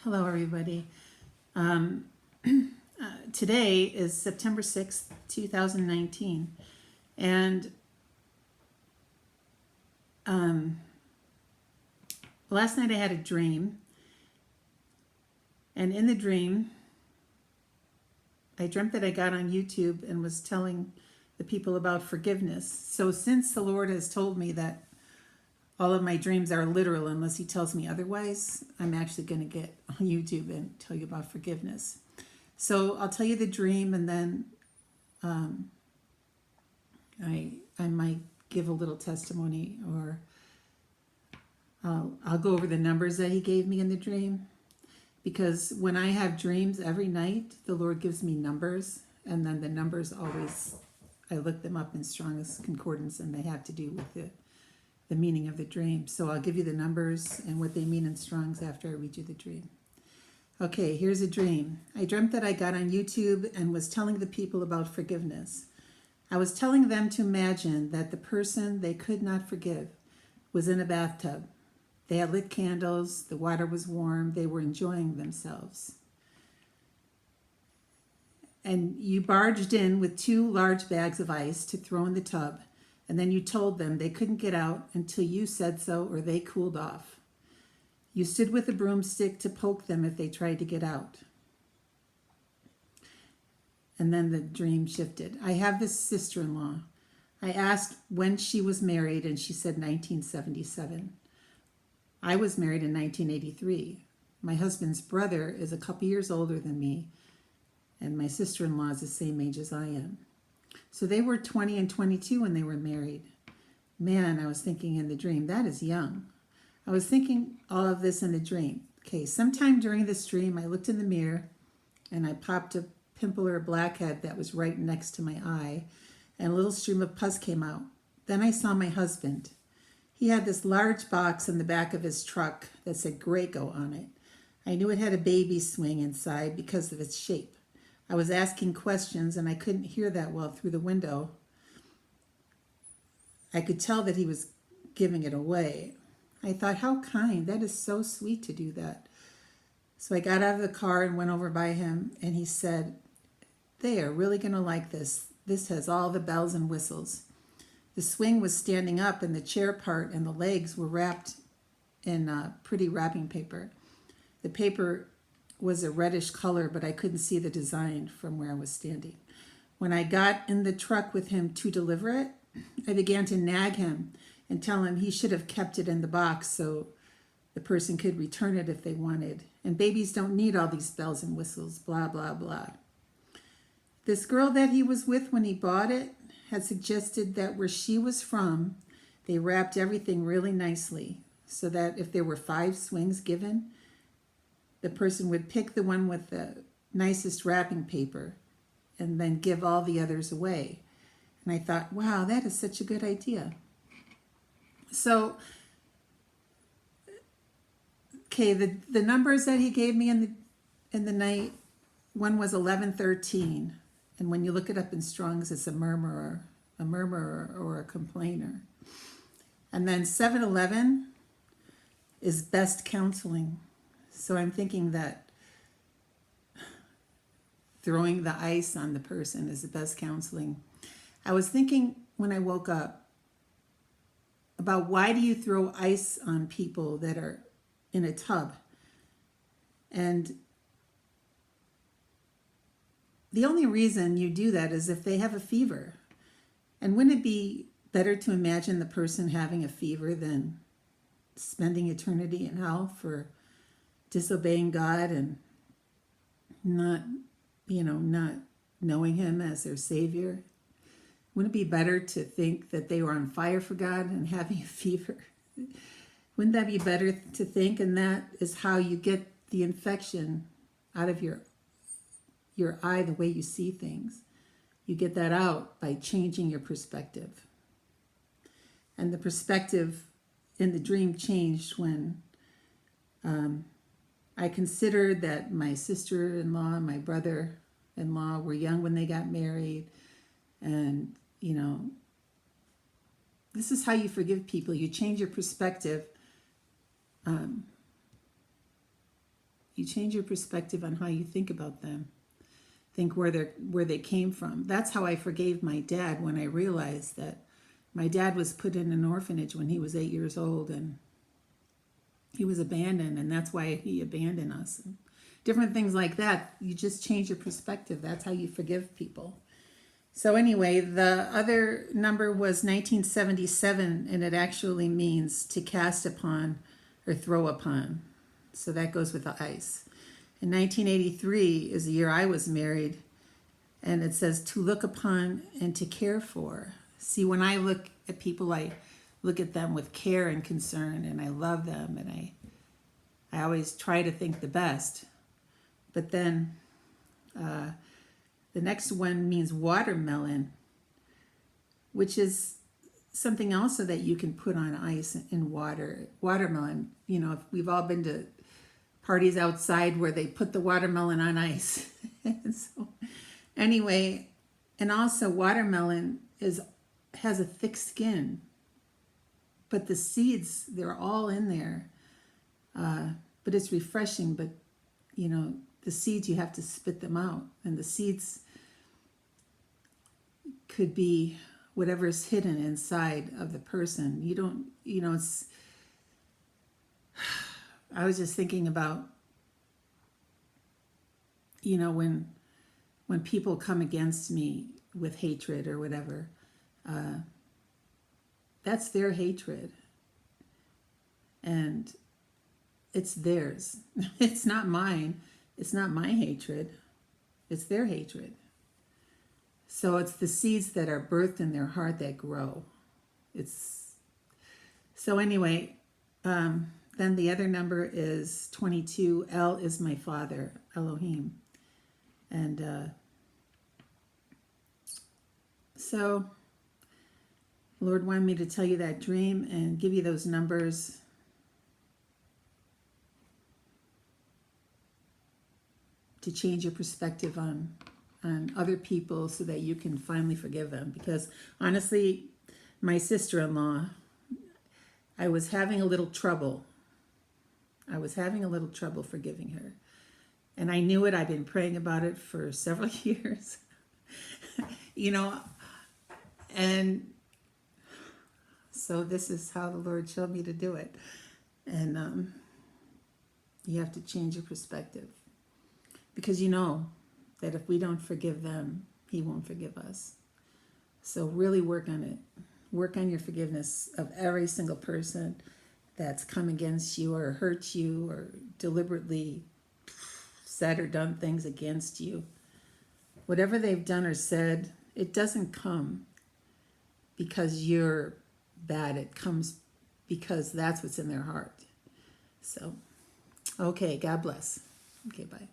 Hello, everybody. Um, Today is September 6th, 2019. And last night I had a dream. And in the dream, I dreamt that I got on YouTube and was telling the people about forgiveness. So since the Lord has told me that all of my dreams are literal unless he tells me otherwise, I'm actually going to get on YouTube and tell you about forgiveness. So I'll tell you the dream, and then I might give a little testimony, or I'll go over the numbers that he gave me in the dream. Because when I have dreams every night, the Lord gives me numbers, and then the numbers always, I look them up in Strong's Concordance, and they have to do with the meaning of the dream. So I'll give you the numbers and what they mean in Strong's after I read you the dream. Okay, here's a dream. I dreamt that I got on YouTube and was telling the people about forgiveness. I was telling them to imagine that the person they could not forgive was in a bathtub. They had lit candles, the water was warm, they were enjoying themselves. And you barged in with 2 large bags of ice to throw in the tub, and then you told them they couldn't get out until you said so or they cooled off. You stood with a broomstick to poke them if they tried to get out. And then the dream shifted. I have this sister-in-law. I asked when she was married, and she said 1977. I was married in 1983. My husband's brother is a couple years older than me, and my sister-in-law is the same age as I am. So they were 20 and 22 when they were married. Man, I was thinking in the dream, that is young. I was thinking all of this in the dream. Okay, sometime during this dream, I looked in the mirror and I popped a pimple or a blackhead that was right next to my eye, and a little stream of pus came out. Then I saw my husband. He had this large box in the back of his truck that said Graco on it. I knew it had a baby swing inside because of its shape. I was asking questions and I couldn't hear that well through the window. I could tell that he was giving it away. I thought, how kind. That is so sweet to do that. So I got out of the car and went over by him, and he said, they are really going to like this. This has all the bells and whistles. The swing was standing up, and the chair part and the legs were wrapped in pretty wrapping paper. The paper was a reddish color, but I couldn't see the design from where I was standing. When I got in the truck with him to deliver it, I began to nag him and tell him he should have kept it in the box so the person could return it if they wanted. And babies don't need all these bells and whistles, blah, blah, blah. This girl that he was with when he bought it had suggested that where she was from, they wrapped everything really nicely so that if there were 5 swings given, the person would pick the one with the nicest wrapping paper and then give all the others away. And I thought, wow, that is such a good idea. So, okay, the numbers that he gave me in the night, one was 1113, and when you look it up in Strong's, it's a murmurer or a complainer. And then 711 is best counseling. So I'm thinking that throwing the ice on the person is the best counseling. I was thinking when I woke up about why do you throw ice on people that are in a tub? And the only reason you do that is if they have a fever. And wouldn't it be better to imagine the person having a fever than spending eternity in hell for disobeying God and not knowing him as their Savior? Wouldn't it be better to think that they were on fire for God and having a fever? Wouldn't that be better to think? And that is how you get the infection out of your eye, the way you see things. You get that out by changing your perspective. And the perspective in the dream changed when I considered that my sister-in-law and my brother-in-law were young when they got married. And this is how you forgive people. You change your perspective You change your perspective on how you think about them. Think where they came from. That's how I forgave my dad when I realized that my dad was put in an orphanage when he was 8 years old, and he was abandoned, and that's why he abandoned us. And different things like that. You just change your perspective. That's how you forgive people. So anyway, the other number was 1977, and it actually means to cast upon or throw upon. So that goes with the ice. In 1983 is the year I was married, and it says to look upon and to care for. See, when I look at people, I look at them with care and concern, and I love them, and I always try to think the best. But then the next one means watermelon, which is something also that you can put on ice in water. Watermelon, you know, if we've all been to parties outside where they put the watermelon on ice. So anyway, and also watermelon has a thick skin, but the seeds, they're all in there. But it's refreshing, but you know, the seeds, you have to spit them out, and the seeds could be whatever's hidden inside of the person. You don't, you know, I was just thinking about, you know, when people come against me with hatred or whatever, that's their hatred. And it's theirs. It's not mine. It's not my hatred. It's their hatred. So it's the seeds that are birthed in their heart that grow. So anyway, then the other number is 22. El is my father, Elohim. And so the Lord wanted me to tell you that dream and give you those numbers. To change your perspective on other people so that you can finally forgive them. Because honestly, my sister-in-law, I was having a little trouble. I was having a little trouble forgiving her. And I knew it. I've been praying about it for several years. You know, and so this is how the Lord showed me to do it. And you have to change your perspective. Because you know that if we don't forgive them, He won't forgive us. So really work on it. Work on your forgiveness of every single person that's come against you or hurt you or deliberately said or done things against you. Whatever they've done or said, it doesn't come because you're bad. It comes because that's what's in their heart. So, okay, God bless. Okay, bye.